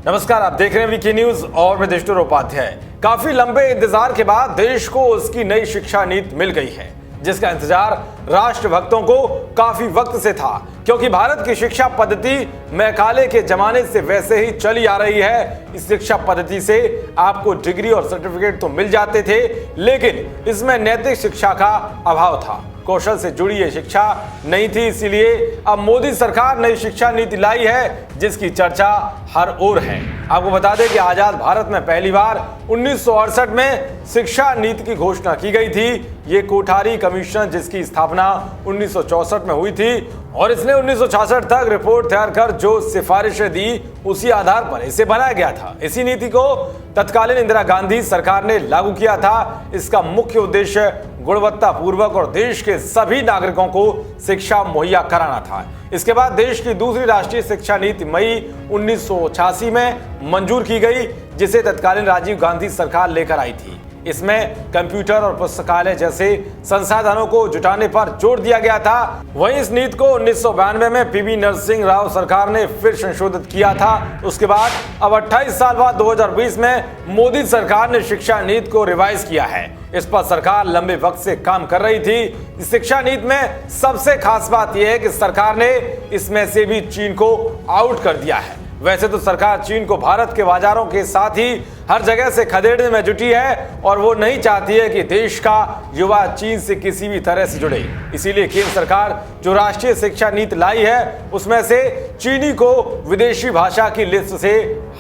नमस्कार, आप देख रहे हैं वीके न्यूज और मैं देशटोर उपाध्याय। काफी लंबे इंतजार के बाद देश को उसकी नई शिक्षा नीति मिल गई है, जिसका इंतजार राष्ट्रभक्तों को काफी वक्त से था, क्योंकि भारत की शिक्षा पद्धति मैकाले के जमाने से वैसे ही चली आ रही है। इस शिक्षा पद्धति से आपको डिग्री और सर्टिफिकेट तो मिल जाते थे, लेकिन इसमें नैतिक शिक्षा का अभाव था। कौशल से जुड़ी ये शिक्षा नहीं थी, इसीलिए अब मोदी सरकार नई शिक्षा नीति लाई है, जिसकी चर्चा हर ओर है। आपको बता दें कि आजाद भारत में पहली बार 1968 में शिक्षा नीति की घोषणा की गई थी। ये कोठारी कमीशन, जिसकी स्थापना 1964 में हुई थी, और इसने 1966 तक रिपोर्ट तैयार कर जो सिफारिशें दी, उसी आधार पर इसे बनाया गया था। इसी नीति को तत्कालीन इंदिरा गांधी सरकार ने लागू किया था। इसका मुख्य उद्देश्य गुणवत्ता पूर्वक और देश के सभी नागरिकों को शिक्षा मुहैया कराना था। इसके बाद देश की दूसरी राष्ट्रीय शिक्षा नीति मई 1986 में मंजूर की गई, जिसे तत्कालीन राजीव गांधी सरकार लेकर आई थी। इसमें कंप्यूटर और पुस्तकालय जैसे संसाधनों को जुटाने पर जोर दिया गया था। वहीं इस नीति को 1992 में पीवी नरसिंह राव सरकार ने फिर संशोधित किया था। उसके बाद अब 28 साल बाद 2020 में मोदी सरकार ने शिक्षा नीति को रिवाइज किया है। इस पर सरकार लंबे वक्त से काम कर रही थी। इस शिक्षा नीति में सबसे खास बात यह है कि सरकार ने इसमें से भी चीन को आउट कर दिया है। वैसे तो सरकार चीन को भारत के बाजारों के साथ ही हर जगह से खदेड़ने में जुटी है, और वो नहीं चाहती है कि देश का युवा चीन से किसी भी तरह से जुड़े। इसीलिए केंद्र सरकार जो राष्ट्रीय शिक्षा नीति लाई है, उसमें से चीनी को विदेशी भाषा की लिस्ट से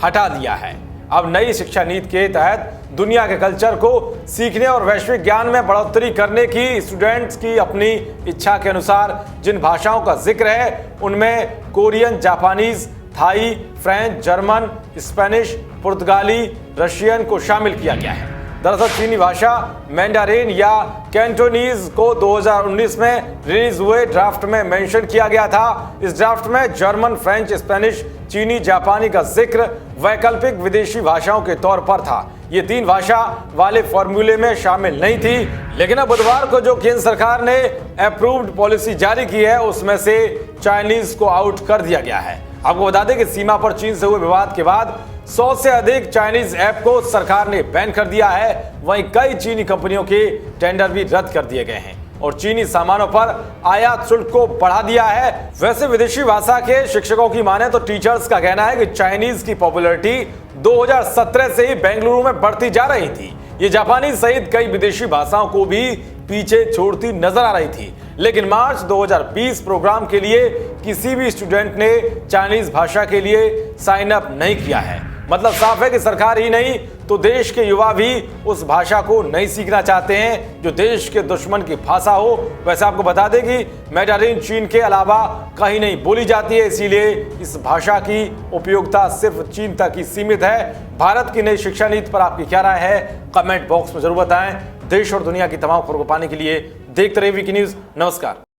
हटा दिया है। अब नई शिक्षा नीति के तहत दुनिया के कल्चर को सीखने और वैश्विक ज्ञान में बढ़ोतरी करने की स्टूडेंट्स की अपनी इच्छा के अनुसार जिन भाषाओं का जिक्र है, उनमें Korean, Japanese, Thai, French, German, Spanish, पुर्तगाली, रशियन को शामिल किया गया है। दरअसल चीनी भाषा मैंडारिन या कैंटोनीज को 2019 में रिलीज हुए ड्राफ्ट में मेंशन किया गया था। इस ड्राफ्ट में जर्मन, फ्रेंच, स्पेनिश, चीनी, जापानी का जिक्र वैकल्पिक विदेशी भाषाओं के तौर पर था। ये 3 भाषा वाले फॉर्मूले में शामिल नहीं थी, लेकिन अब बुधवार को जो केंद्र सरकार ने अप्रूव्ड पॉलिसी जारी की है, उसमें से चाइनीज को आउट कर दिया गया है। आपको बता दें कि सीमा पर चीन से हुए विवाद के बाद 100 से अधिक चाइनीज ऐप को सरकार ने बैन कर दिया है। वहीं कई चीनी कंपनियों के टेंडर भी रद्द कर दिए गए हैं और चीनी सामानों पर आयात शुल्क को बढ़ा दिया है। वैसे विदेशी भाषा के शिक्षकों की माने तो टीचर्स का कहना है कि चाइनीज की पॉपुलैरिटी 2017 से ही बेंगलुरु में बढ़ती जा रही थी। ये जापानी सहित कई विदेशी भाषाओं को भी पीछे छोड़ती नजर आ रही थी, लेकिन मार्च 2020 प्रोग्राम के लिए किसी भी स्टूडेंट ने चाइनीज भाषा के लिए साइन अप नहीं किया है। मतलब साफ है कि सरकार ही नहीं तो देश के युवा भी उस भाषा को नहीं सीखना चाहते हैं जो देश के दुश्मन की भाषा हो। वैसे आपको बता दें कि मैंडारिन चीन के अलावा कहीं नहीं बोली जाती है, इसीलिए इस भाषा की उपयोगिता सिर्फ चीन तक ही सीमित है। भारत की नई शिक्षा नीति पर आपकी क्या राय है, कमेंट बॉक्स में जरूर बताएं। देश और दुनिया की तमाम खबरों को पाने के लिए देखते रहिए वीके न्यूज। नमस्कार।